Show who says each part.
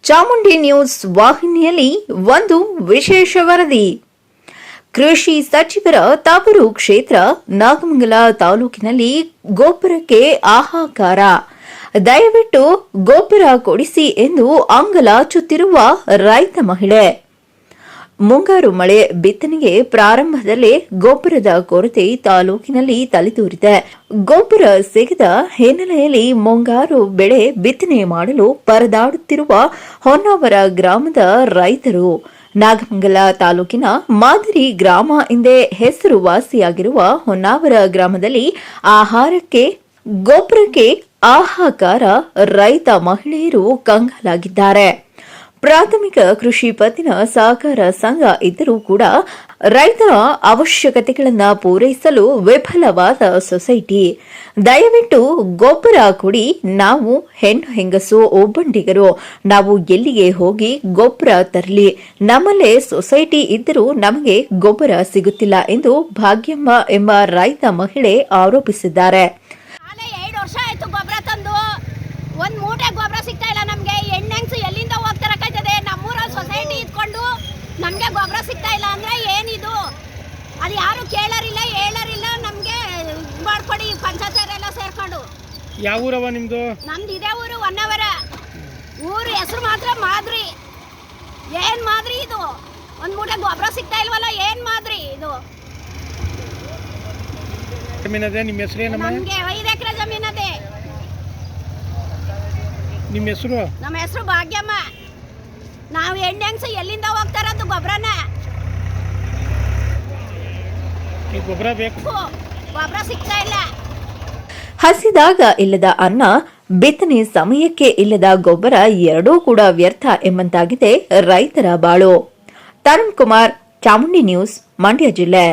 Speaker 1: Chamundi news ವಾಹಿನಿಯಲ್ಲಿ ಒಂದು ವಿಶೇಷ ವರದಿ. ಕೃಷಿ ಸಚಿವರ ತವರು ಕ್ಷೇತ್ರ ನಾಗಮಂಗಲ ತಾಲೂಕಿನಲ್ಲಿ ಗೊಬ್ಬರಕ್ಕೆ ಹಾಹಾಕಾರ. ದಯವಿಟ್ಟು ಗೊಬ್ಬರ ಕೊಡಿಸಿ ಎಂದು ಅಂಗಲಾಚುತ್ತಿರುವ ರೈತ ಮಹಿಳೆ. ಮುಂಗಾರು ಮಳೆ ಬಿತ್ತನೆಗೆ ಪ್ರಾರಂಭದಲ್ಲೇ ಗೊಬ್ಬರದ ಕೊರತೆ ತಾಲೂಕಿನಲ್ಲಿ ತಲೆದೂರಿದೆ. ಗೊಬ್ಬರ ಸಿಗದ ಹಿನ್ನೆಲೆಯಲ್ಲಿ ಮುಂಗಾರು ಬೆಳೆ ಬಿತ್ತನೆ ಮಾಡಲು ಪರದಾಡುತ್ತಿರುವ ಹೊನ್ನಾವರ ಗ್ರಾಮದ ರೈತರು. ನಾಗಮಂಗಲ ತಾಲೂಕಿನ ಮಾದರಿ ಗ್ರಾಮ ಎಂದೇ ಹೆಸರುವಾಸಿಯಾಗಿರುವ ಹೊನ್ನಾವರ ಗ್ರಾಮದಲ್ಲಿ ಆಹಾರಕ್ಕೆ ಗೊಬ್ಬರಕ್ಕೆ ಹಾಹಾಕಾರ. ರೈತ ಮಹಿಳೆಯರು ಕಂಗಾಲಾಗಿದ್ದಾರೆ. ಪ್ರಾಥಮಿಕ ಕೃಷಿ ಪತ್ತಿನ ಸಹಕಾರ ಸಂಘ ಇದ್ದರೂ ಕೂಡ ರೈತರ ಅವಶ್ಯಕತೆಗಳನ್ನು ಪೂರೈಸಲು ವಿಫಲವಾದ ಸೊಸೈಟಿ. ದಯವಿಟ್ಟು ಗೊಬ್ಬರ ಕೊಡಿ, ನಾವು ಹೆಣ್ಣು ಹೆಂಗಸು ಒಬ್ಬಂಟಿಗರು, ನಾವು ಎಲ್ಲಿಗೆ ಹೋಗಿ ಗೊಬ್ಬರ ತರಲಿ? ನಮ್ಮಲ್ಲೇ ಸೊಸೈಟಿ ಇದ್ದರೂ ನಮಗೆ ಗೊಬ್ಬರ ಸಿಗುತ್ತಿಲ್ಲ ಎಂದು ಭಾಗ್ಯಮ್ಮ ಎಂಬ ರೈತ ಮಹಿಳೆ ಆರೋಪಿಸಿದ್ದಾರೆ.
Speaker 2: ಒಂದ್ ಮೂಟೆ ಗೊಬ್ಬರ ಸಿಗ್ತಾ ಇಲ್ಲ ನಮ್ಗೆ. ಹೆಣ್ಣೆಂಗ್ಸು ಎಲ್ಲಿಂದ ಹೋಗ್ತಾರಕ್ಕಾಯ್ತದೆ? ನಮ್ಮೂರಲ್ಲಿ ಸೊಸೈಟಿ ಇದ್ಕೊಂಡು ನಮ್ಗೆ ಗೊಬ್ಬರ ಸಿಗ್ತಾ ಇಲ್ಲ ಅಂದ್ರೆ ಏನಿದು? ಅದು ಯಾರು ಕೇಳರಿಲ್ಲ ಹೇಳರಿಲ್ಲ. ನಮ್ಗೆ ಮಾಡ್ಕೊಡಿ ಪಂಚಾಯತ್ ಸೇರ್ಕೊಂಡು.
Speaker 3: ಯಾವ ಊರವ ನಿಮ್ದು?
Speaker 2: ನಮ್ದು ಇದೇ ಊರು, ಹೊನ್ನಾವರ. ಊರು ಹೆಸರು ಮಾತ್ರ ಮಾದ್ರಿ. ಏನ್ ಮಾದ್ರಿ ಇದು? ಒಂದ್ ಮೂಟೆ ಗೊಬ್ಬರ ಸಿಗ್ತಾ ಇಲ್ವಲ್ಲ, ಏನ್ ಮಾದ್ರಿ ಇದು?
Speaker 3: ಜಮೀನದೆ ನಿಮ್ಮ ಹೆಸರು ಏನಮ್ಮ?
Speaker 2: ನಮ್ಗೆ 5 ಎಕರೆ ಜಮೀನದೆ.
Speaker 3: ನಿಮ್ಮ ಹೆಸರು?
Speaker 2: ನಮ್ಮ ಹೆಸರು ಭಾಗ್ಯಮ್ಮ. ನಾವು ಹೆಣ್ಣೆಂಗ್ಸ ಎಲ್ಲಿಂದ ಹೋಗ್ತಾರದು ಗೊಬ್ಬರನ?
Speaker 3: ಗೊಬ್ಬರ ಬೇಕು,
Speaker 2: ಗೊಬ್ಬರ ಸಿಗ್ತಾ ಇಲ್ಲ.
Speaker 1: ಹಸಿದಾಗ ಇಲ್ಲದ ಅನ್ನ, ಬಿತ್ತನೆ ಸಮಯಕ್ಕೆ ಇಲ್ಲದ ಗೊಬ್ಬರ ಎರಡೂ ಕೂಡ ವ್ಯರ್ಥ ಎಂಬಂತಾಗಿದೆ ರೈತರ ಬಾಳು. ತರುಣ್ ಕುಮಾರ್, ಚಾಮುಂಡಿ ನ್ಯೂಸ್, ಮಂಡ್ಯ ಜಿಲ್ಲೆ.